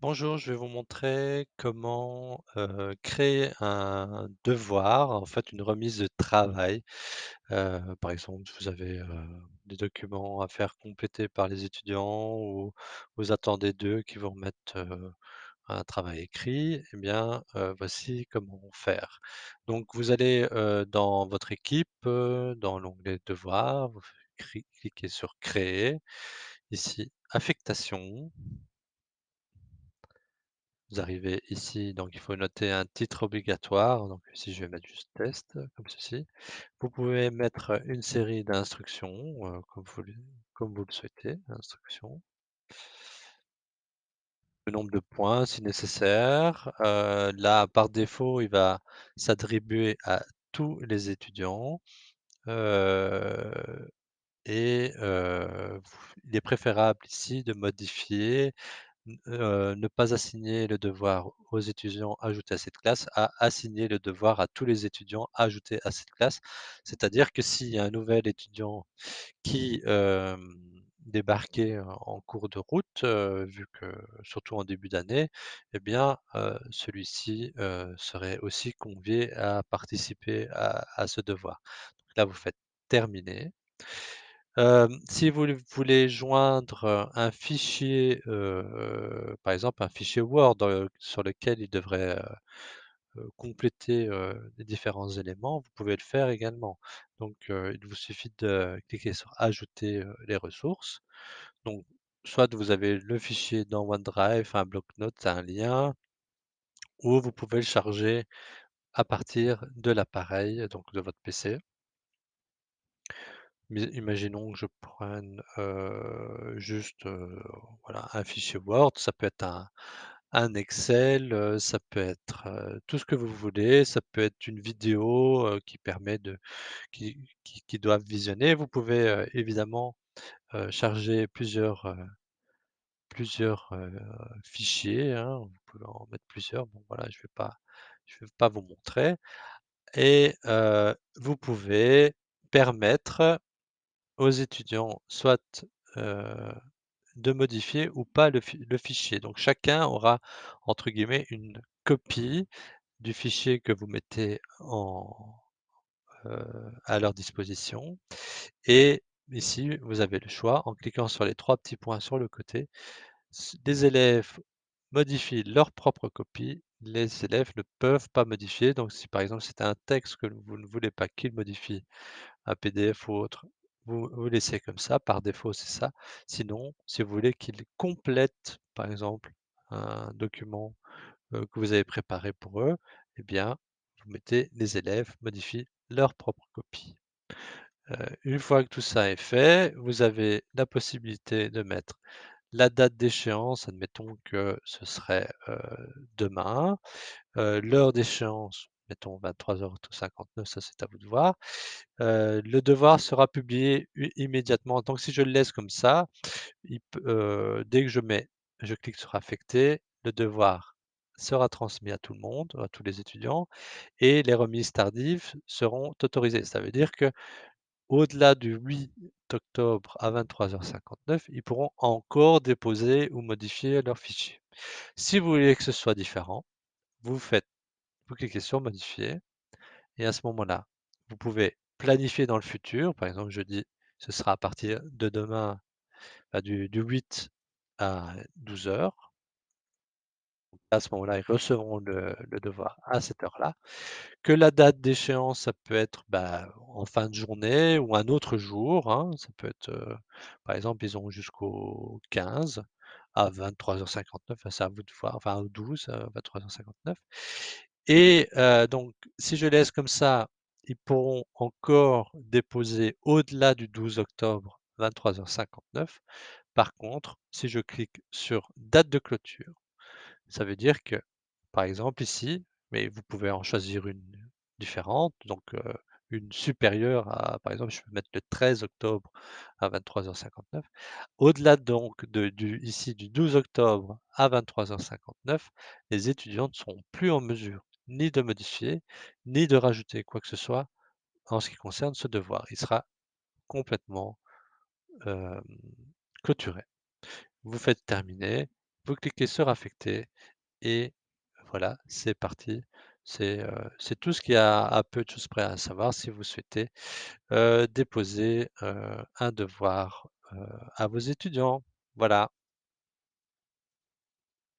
Bonjour, je vais vous montrer comment, créer un devoir, en fait une remise de travail. Par exemple, vous avez, des documents à faire compléter par les étudiants ou vous attendez d'eux qu'ils vous remettent, un travail écrit. Eh bien, voici comment faire. Donc vous allez, dans votre équipe, dans l'onglet Devoirs, vous cliquez sur Créer, ici Affectation. Vous arrivez ici, donc il faut noter un titre obligatoire. Donc ici, je vais mettre juste test, comme ceci. Vous pouvez mettre une série d'instructions, comme vous le souhaitez, instructions. Le nombre de points si nécessaire. Là, par défaut, il va s'attribuer à tous les étudiants. Heu il est préférable ici de modifier. Ne pas assigner le devoir aux étudiants ajoutés à cette classe, à assigner le devoir à tous les étudiants ajoutés à cette classe. C'est-à-dire que s'il y a un nouvel étudiant qui, débarquait en cours de route, vu que surtout en début d'année, eh bien, celui-ci, serait aussi convié à participer à ce devoir. Donc là, vous faites terminer. Si vous voulez joindre, un fichier, par exemple un fichier Word, sur lequel il devrait, compléter, les différents éléments, vous pouvez le faire également. Donc, il vous suffit de cliquer sur «Ajouter, les ressources». Donc, soit vous avez le fichier dans OneDrive, un bloc-notes, un lien, ou vous pouvez le charger à partir de l'appareil, donc de votre PC. Mais imaginons que je prenne, juste, voilà, un fichier Word, ça peut être un Excel, ça peut être, tout ce que vous voulez, ça peut être une vidéo, qui permet de qui doivent visionner. Vous pouvez, évidemment, charger plusieurs fichiers, hein, vous pouvez en mettre plusieurs. Bon voilà, je vais pas vous montrer et vous pouvez permettre aux étudiants soit, heu, de modifier ou pas le fichier. Donc chacun aura entre guillemets «une copie» du fichier que vous mettez à leur disposition et ici, vous avez le choix en cliquant sur les 3 petits points sur le côté. Les élèves modifient leur propre copie, les élèves ne peuvent pas modifier. Donc si par exemple c'est un texte que vous ne voulez pas qu'ils modifient, un PDF ou autre, vous laissez comme ça, par défaut, c'est ça. Sinon, si vous voulez qu'ils complètent, par exemple, un document, que vous avez préparé pour eux, eh bien, vous mettez: «Les élèves modifient leur propre copie». Une fois que tout ça est fait, vous avez la possibilité de mettre la date d'échéance, admettons que ce serait, demain, l'heure d'échéance, mettons 23:59, ça c'est à vous de voir. Le devoir sera publié immédiatement. Donc si je le laisse comme ça, dès que je clique sur affecter, le devoir sera transmis à tout le monde, à tous les étudiants et les remises tardives seront autorisées. Ça veut dire que au-delà du 8 octobre à 23:59, ils pourront encore déposer ou modifier leur fichier. Si vous voulez que ce soit différent, vous cliquez sur modifier et à ce moment-là, vous pouvez planifier dans le futur. Par exemple, je dis: «Ce sera à partir de demain, bah, du 8 à 12:00». À ce moment-là, ils recevront le devoir à cette heure-là. Que la date d'échéance, ça peut être, bah, en fin de journée ou un autre jour, hein. Ça peut être, par exemple, ils ont jusqu'au 15 à 23:59, c'est à vous de voir, enfin au 12, 23:59 et donc si je laisse comme ça, ils pourront encore déposer au-delà du 12 octobre, 23:59. Par contre, si je clique sur date de clôture, ça veut dire que, par exemple ici, mais vous pouvez en choisir une différente, donc une supérieure à par exemple, je peux mettre le 13 octobre à 23:59. Au-delà donc du 12 octobre à 23:59, les étudiants ne seront plus en mesure ni de modifier, ni de rajouter quoi que ce soit en ce qui concerne ce devoir. Il sera complètement, hem, clôturé. Vous faites terminer vous cliquez sur affecter et voilà, c'est parti. C'est tout ce qu'il y a à peu de choses près à savoir si vous souhaitez, déposer, un devoir, à vos étudiants. Voilà.